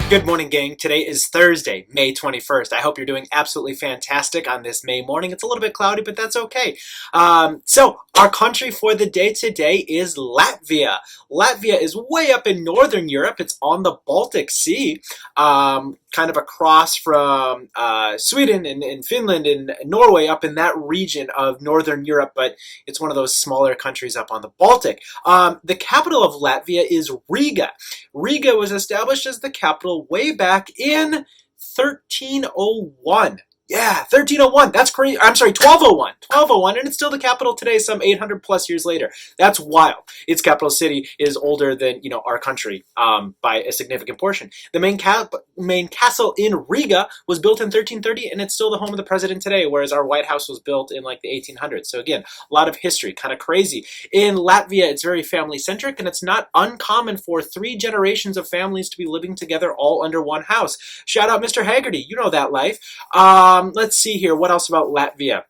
Good morning, gang. Today is Thursday, May 21st. I hope you're doing absolutely fantastic on this May morning. It's a little bit cloudy, but that's okay. So our country for the day today is Latvia. Latvia is way up in northern Europe. It's on the Baltic Sea, kind of across from Sweden and Finland and Norway, up in that region of northern Europe, but it's one of those smaller countries up on the Baltic. The capital of Latvia is Riga. Riga was established as the capital way back in 1301. Yeah, 1301. That's crazy. I'm sorry, 1201. 1201, and it's still the capital today, some 800 plus years later. That's wild. Its capital city is older than our country by a significant portion. The main castle in Riga was built in 1330, and it's still the home of the president today, whereas our White House was built in like the 1800s. So again, a lot of history, kind of crazy. In Latvia, it's very family-centric, and it's not uncommon for 3 generations of families to be living together all under one house. Shout out Mr. Haggerty. You know that life. Let's see here. What else about Latvia?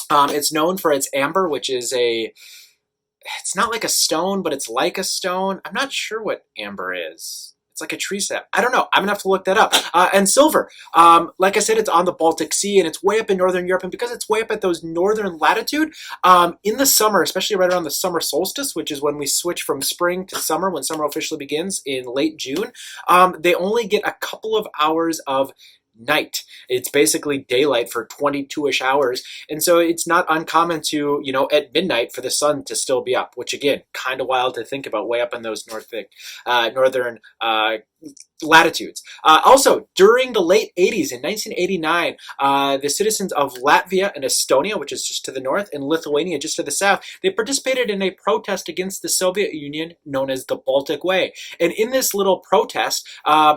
It's known for its amber, which is it's not like a stone, but it's like a stone. I'm not sure what amber is. It's like a tree sap. I don't know. I'm going to have to look that up. And silver. Like I said, it's on the Baltic Sea, and it's way up in northern Europe. And because it's way up at those northern latitude, in the summer, especially right around the summer solstice, which is when we switch from spring to summer, when summer officially begins in late June, they only get a couple of hours of night. It's basically daylight for 22-ish hours, and so it's not uncommon to, at midnight for the sun to still be up, which again, kind of wild to think about way up in those northern latitudes. Also, during the late 80s, in 1989, the citizens of Latvia and Estonia, which is just to the north, and Lithuania, just to the south, they participated in a protest against the Soviet Union known as the Baltic Way. And in this little protest,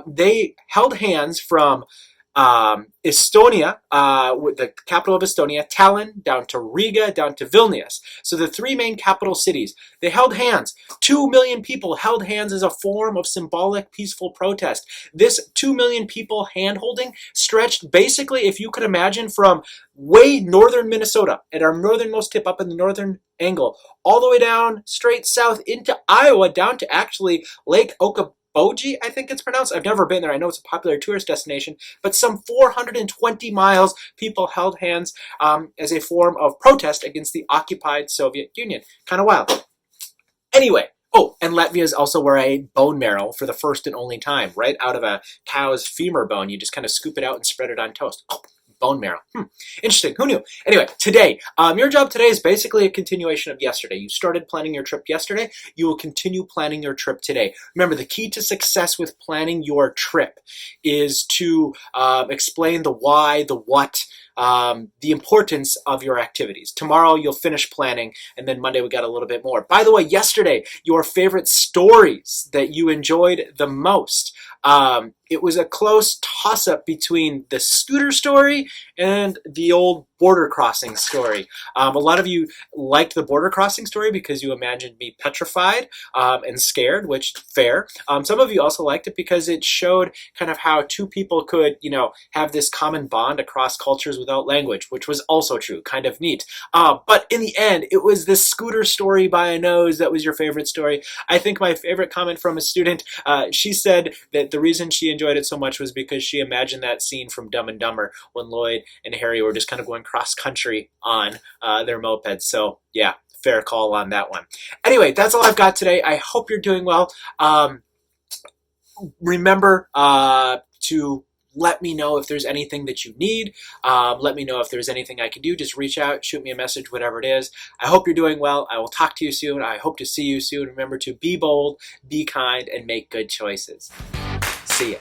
they held hands from Estonia, the capital of Estonia, Tallinn, down to Riga, down to Vilnius. So the 3 main capital cities, they held hands. 2 million people held hands as a form of symbolic, peaceful protest. This 2 million people hand-holding stretched basically, if you could imagine, from way northern Minnesota, at our northernmost tip up in the northern angle, all the way down straight south into Iowa, down to actually Lake Okoboji, I think it's pronounced. I've never been there. I know it's a popular tourist destination, but some 420 miles people held hands as a form of protest against the occupied Soviet Union. Kind of wild. Anyway, oh, and Latvia is also where I ate bone marrow for the first and only time, right out of a cow's femur bone. You just kind of scoop it out and spread it on toast. Oh, bone marrow. Interesting. Who knew? Anyway, today, your job today is basically a continuation of yesterday. You started planning your trip yesterday. You will continue planning your trip today. Remember, the key to success with planning your trip is to explain the why, the what, the importance of your activities. Tomorrow you'll finish planning, and then Monday we got a little bit more. By the way, yesterday, your favorite stories that you enjoyed the most. It was a close toss-up between the scooter story and the old border crossing story. A lot of you liked the border crossing story because you imagined me petrified and scared, which fair. Some of you also liked it because it showed kind of how 2 people could, have this common bond across cultures without language, which was also true, kind of neat. But in the end, it was the scooter story by a nose that was your favorite story. I think my favorite comment from a student, she said that the reason she enjoyed it so much was because she imagined that scene from Dumb and Dumber when Lloyd and Harry were just kind of going cross-country on their mopeds. So yeah, fair call on that one. Anyway, that's all I've got today. I hope you're doing well. Remember to let me know if there's anything that you need. Let me know if there's anything I can do. Just reach out, shoot me a message, whatever it is. I hope you're doing well. I will talk to you soon. I hope to see you soon. Remember to be bold, be kind, and make good choices. See ya.